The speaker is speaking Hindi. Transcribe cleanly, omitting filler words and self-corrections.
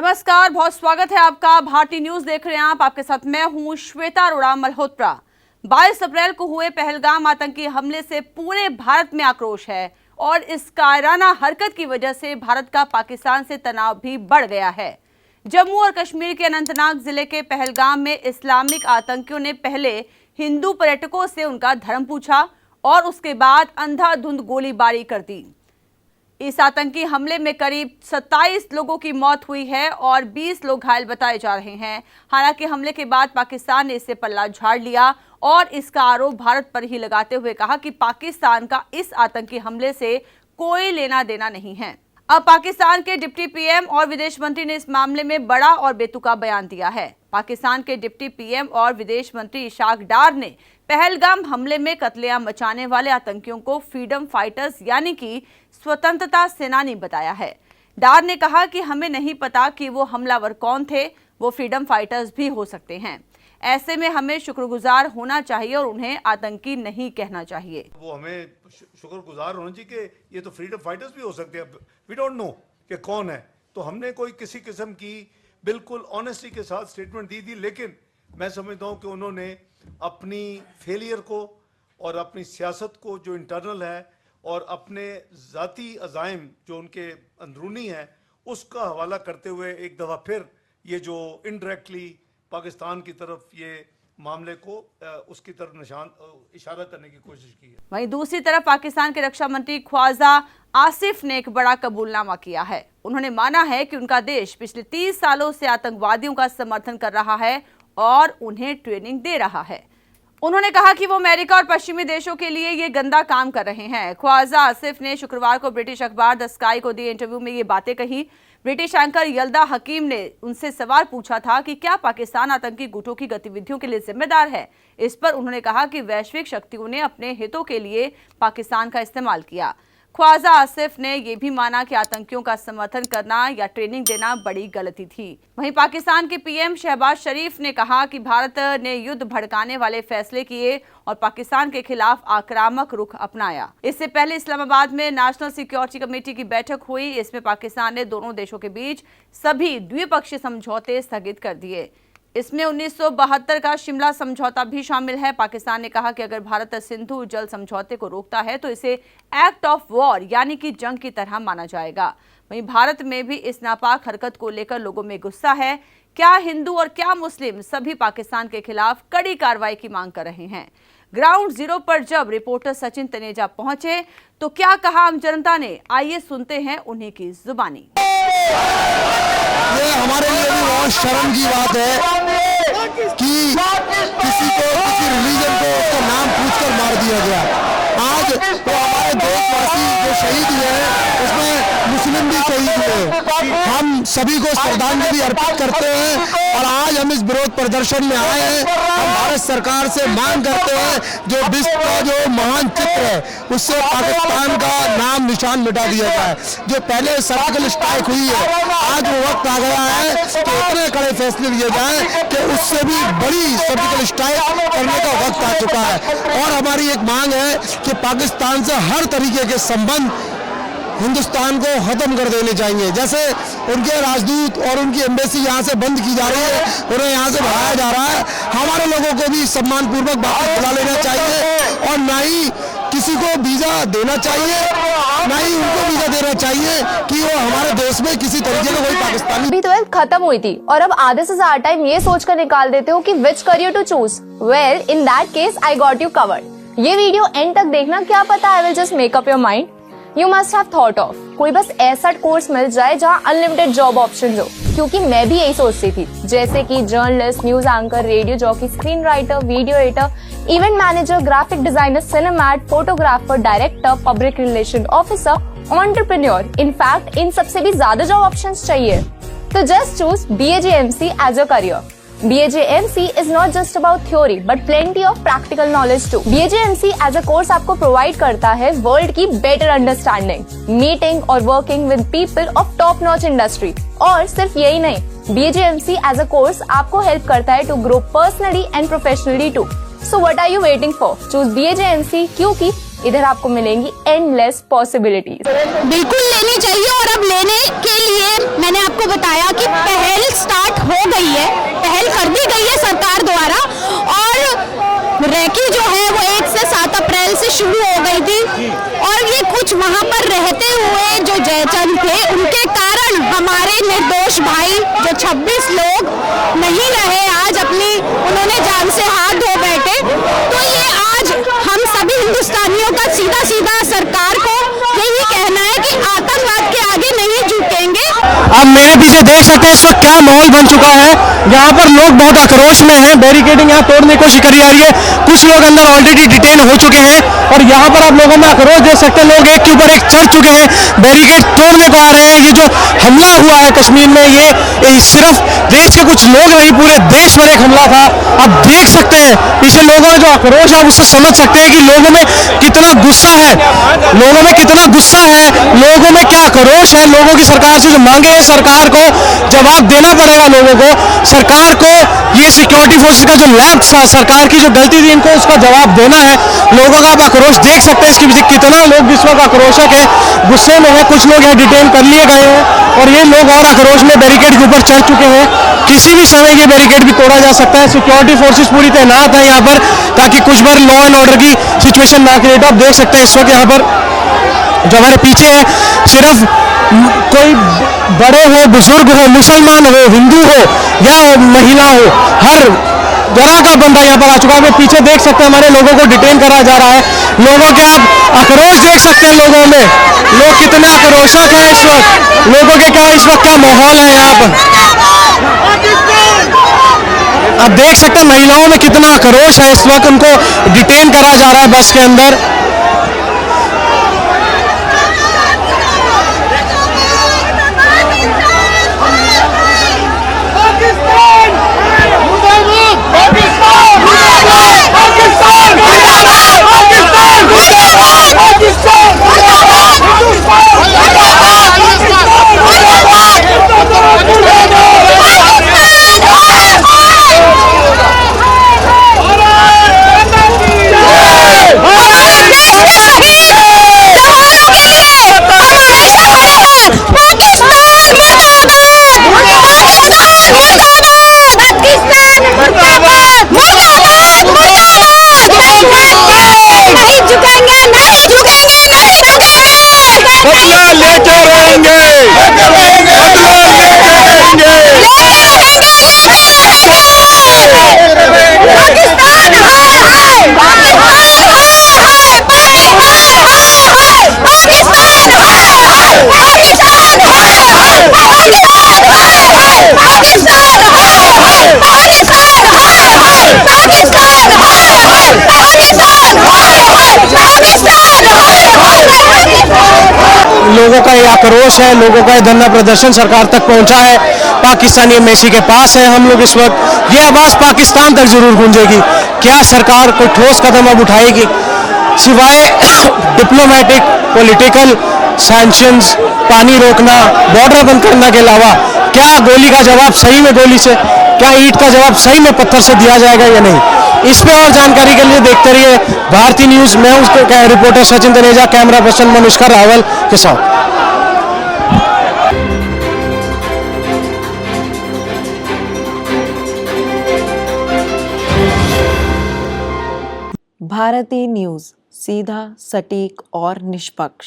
नमस्कार, बहुत स्वागत है आपका। भारतीय न्यूज देख रहे हैं आप। आपके साथ मैं हूं श्वेता अरोड़ा मल्होत्रा। 22 अप्रैल को हुए पहलगाम आतंकी हमले से पूरे भारत में आक्रोश है और इस कायराना हरकत की वजह से भारत का पाकिस्तान से तनाव भी बढ़ गया है। जम्मू और कश्मीर के अनंतनाग जिले के पहलगाम में इस्लामिक आतंकियों ने पहले हिंदू पर्यटकों से उनका धर्म पूछा और उसके बाद अंधाधुंध गोलीबारी कर दी। इस आतंकी हमले में करीब 27 लोगों की मौत हुई है और 20 लोग घायल बताए जा रहे हैं। हालांकि हमले के बाद पाकिस्तान ने इससे पल्ला झाड़ लिया और इसका आरोप भारत पर ही लगाते हुए कहा कि पाकिस्तान का इस आतंकी हमले से कोई लेना देना नहीं है। अब पाकिस्तान के डिप्टी पीएम और विदेश मंत्री ने इस मामले में बड़ा और बेतुका बयान दिया है। पाकिस्तान के डिप्टी पीएम और विदेश मंत्री इशाक डार ने पहलगाम हमले में कत्लेआम मचाने वाले आतंकियों को फ्रीडम फाइटर्स यानी कि स्वतंत्रता सेनानी बताया है। डार ने कहा कि हमें नहीं पता कि वो हमलावर कौन थे, वो फ्रीडम फाइटर्स भी हो सकते हैं। ऐसे में हमें शुक्रगुजार होना चाहिए और उन्हें आतंकी नहीं कहना चाहिए। वो हमें शुक्रगुजार होना चाहिए कि ये तो फ्रीडम फाइटर्स भी हो सकते हैं। वी डोंट नो कि कौन है। तो हमने कोई किसी किस्म की बिल्कुल ऑनेस्टी के साथ स्टेटमेंट दी थी, लेकिन मैं समझता हूँ कि उन्होंने अपनी फेलियर को और अपनी सियासत को जो इंटरनल है और अपने ज़ाती अज़ाइम जो उनके अंदरूनी है उसका हवाला करते हुए एक दफ़ा फिर ये जो इनडायरेक्टली पाकिस्तान की तरफ ये मामले को उसकी तरफ इशारा करने की कोशिश की है। वहीं दूसरी तरफ पाकिस्तान के रक्षा मंत्री ख्वाजा आसिफ ने एक बड़ा कबूलनामा किया है। उन्होंने माना है कि उनका देश पिछले 30 सालों से आतंकवादियों का समर्थन कर रहा है और उन्हें ट्रेनिंग दे रहा है। उन्होंने कहा कि वो अमेरिका और पश्चिमी देशों के लिए ये गंदा काम कर रहे हैं। ख्वाजा आसिफ ने शुक्रवार को ब्रिटिश अखबार द स्काई को दिए इंटरव्यू में ये बातें कही। ब्रिटिश एंकर यल्दा हकीम ने उनसे सवाल पूछा था कि क्या पाकिस्तान आतंकी गुटों की गतिविधियों के लिए जिम्मेदार है। इस पर उन्होंने कहा कि वैश्विक शक्तियों ने अपने हितों के लिए पाकिस्तान का इस्तेमाल किया। ख्वाजा आसिफ ने यह भी माना कि आतंकियों का समर्थन करना या ट्रेनिंग देना बड़ी गलती थी। वहीं पाकिस्तान के पीएम शहबाज शरीफ ने कहा कि भारत ने युद्ध भड़काने वाले फैसले किए और पाकिस्तान के खिलाफ आक्रामक रुख अपनाया। इससे पहले इस्लामाबाद में नेशनल सिक्योरिटी कमेटी की बैठक हुई। इसमें पाकिस्तान ने दोनों देशों के बीच सभी द्विपक्षीय समझौते स्थगित कर दिए। इसमें 1972 का शिमला समझौता भी शामिल है। पाकिस्तान ने कहा कि अगर भारत सिंधु जल समझौते को रोकता है तो इसे एक्ट ऑफ वॉर यानी कि जंग की तरह माना जाएगा। वहीं भारत में भी इस नापाक हरकत को लेकर लोगों में गुस्सा है। क्या हिंदू और क्या मुस्लिम सभी पाकिस्तान के खिलाफ कड़ी कार्रवाई की मांग कर रहे हैं। ग्राउंड जीरो पर जब रिपोर्टर सचिन तनेजा पहुंचे तो क्या कहा आम जनता ने, आइए सुनते हैं उन्हीं की जुबानी। ये हमारे लिए भी बहुत शर्म की बात है कि किसी को, किसी रिलीजन को उसका नाम पूछकर मार दिया गया। आज तो हमारे देशवासी जो शहीद हुए हैं उसमें मुस्लिम भी शहीद हुए। हम सभी को श्रद्धांजलि अर्पित करते हैं और आज हम इस विरोध प्रदर्शन में आए हैं। हम भारत सरकार से मांग करते हैं जो विश्व का जो महान चित्र है उससे पाकिस्तान का नाम निशान मिटा दिया जाए। जो पहले सर्जिकल स्ट्राइक हुई है, आज वो वक्त आ गया है कि इतने कड़े फैसले लिए जाएं कि उससे भी बड़ी सर्जिकल स्ट्राइक करने का वक्त आ चुका है। और हमारी एक मांग है कि पाकिस्तान से हर तरीके के संबंध हिंदुस्तान को खत्म कर देने चाहिए। जैसे उनके राजदूत और उनकी एम्बेसी यहाँ से बंद की जा रही है, उन्हें यहाँ से भगाया जा रहा है। हमारे लोगों को भी सम्मानपूर्वक वापस बुला लेना चाहिए और ना ही किसी को वीजा देना चाहिए, ना ही उनको वीजा देना चाहिए कि वो हमारे देश में किसी तरीके का कोई पाकिस्तानी। अभी 12th खत्म हुई थी और अब आधे से ज्यादा टाइम ये सोचकर निकाल देते हो कि which career to choose. Well, in that case I got you covered. ये वीडियो एंड तक देखना, क्या पता I will just make up your mind. You must have thought of कोई बस ऐसा कोर्स मिल जाए जहाँ अनलिमिटेड जॉब ऑप्शन हो, क्योंकि मैं भी यही सोचती थी। जैसे कि journalist, news anchor, radio jockey, screen writer, video editor, event manager, graphic designer, सिनेमैट, photographer, director, public relation officer, entrepreneur. In fact इन सबसे भी ज्यादा जॉब ऑप्शंस चाहिए। तो just choose BAJMC as a career. BAJMC is not just about theory but plenty of practical knowledge too. BAJMC as a course आपको provide करता है वर्ल्ड की better understanding, meeting और working with people of top notch industry. और सिर्फ यही नहीं, BAJMC as a course आपको help करता है to grow personally and professionally too. So what are you waiting for? Choose BAJMC क्योंकि इधर आपको मिलेंगी endless possibilities. बिल्कुल ले लेनी चाहिए। और अब लेने के लिए मैंने आपको बताया कि पहल स्टार्ट हो गई है, पहल कर दी गई है सरकार द्वारा। और रैकी जो है वो 1 से 7 अप्रैल से शुरू हो गई थी। और ये कुछ वहाँ पर रहते हुए जो जयचंद थे उनके कारण हमारे निर्दोष भाई जो 26 लोग नहीं रहे, आज अपनी उन्होंने जान से हाथ धो बैठे। तो ये आज हम सभी हिंदुस्तानियों का सीधा सीधा सरकार को यही कहना है कि आतंकवाद के आगे नहीं झुकेंगे। आप मेरे पीछे देख सकते हैं इस वक्त क्या माहौल बन चुका है। यहाँ पर लोग बहुत आक्रोश में हैं, बैरिकेडिंग यहाँ तोड़ने की कोशिश करी जा रही है। कुछ लोग अंदर ऑलरेडी डिटेन हो चुके हैं और यहाँ पर आप लोगों में आक्रोश देख सकते हैं। लोग एक के ऊपर एक चढ़ चुके हैं, बैरिकेड तोड़ने को आ रहे हैं। ये जो हमला हुआ है कश्मीर में, ये सिर्फ देश के कुछ लोग नहीं, पूरे देश पर एक हमला था। आप देख सकते हैं पीछे लोगों में जो आक्रोश, आप उससे समझ सकते हैं कि लोगों में कितना गुस्सा है, लोगों में कितना गुस्सा है, लोगों में क्या आक्रोश है। लोगों की सरकार से जो मांगे हैं, सरकार को जवाब देना पड़ेगा। लोगों को, सरकार को ये सिक्योरिटी फोर्सेस का जो लैप्स था, सरकार की जो गलती थी, इनको उसका जवाब देना है। लोगों का आप आक्रोश देख सकते हैं, इसके पीछे कितना लोग इस वक्त आक्रोशक है, गुस्से में है। कुछ लोग यहाँ डिटेन कर लिए गए हैं और ये लोग और आक्रोश में बैरिकेड के ऊपर चढ़ चुके हैं। किसी भी समय ये बैरिकेड भी तोड़ा जा सकता है। सिक्योरिटी फोर्सेस पूरी तैनात है यहाँ पर, ताकि कुछ बार लॉ एंड ऑर्डर की सिचुएशन ना क्रिएट हो। आप देख सकते हैं इस वक्त यहाँ पर जो हमारे पीछे है, सिर्फ कोई बड़े हो, बुजुर्ग हो, मुसलमान हो, हिंदू हो या महिला हो, हर जगह का बंदा यहाँ पर आ चुका है। पीछे देख सकते हैं हमारे लोगों को डिटेन करा जा रहा है। लोगों के आप आक्रोश देख सकते हैं, लोगों में लोग कितने आक्रोशक हैं इस वक्त, लोगों के क्या इस वक्त क्या माहौल है यहाँ पर। आप देख सकते हैं महिलाओं में कितना आक्रोश है इस वक्त, उनको डिटेन करा जा रहा है बस के अंदर। लोगों का ये आक्रोश है, लोगों का ये धरना प्रदर्शन सरकार तक पहुंचा है, पाकिस्तानी एम्बेसी के पास है हम लोग इस वक्त। ये आवाज़ पाकिस्तान तक जरूर गूंजेगी। क्या सरकार कोई ठोस कदम अब उठाएगी? सिवाय डिप्लोमेटिक, पॉलिटिकल सैंक्शंस, पानी रोकना, बॉर्डर बंद करने के अलावा क्या गोली का जवाब सही में गोली से, क्या ईंट का जवाब सही में पत्थर से दिया जाएगा या नहीं? इस पे और जानकारी के लिए देखते रहिए भारतीय न्यूज़। मैं उसके reporter Sachin Taneja, camera person Manushka Rawal के साथ। भारतीय न्यूज़, सीधा, सटीक और निष्पक्ष।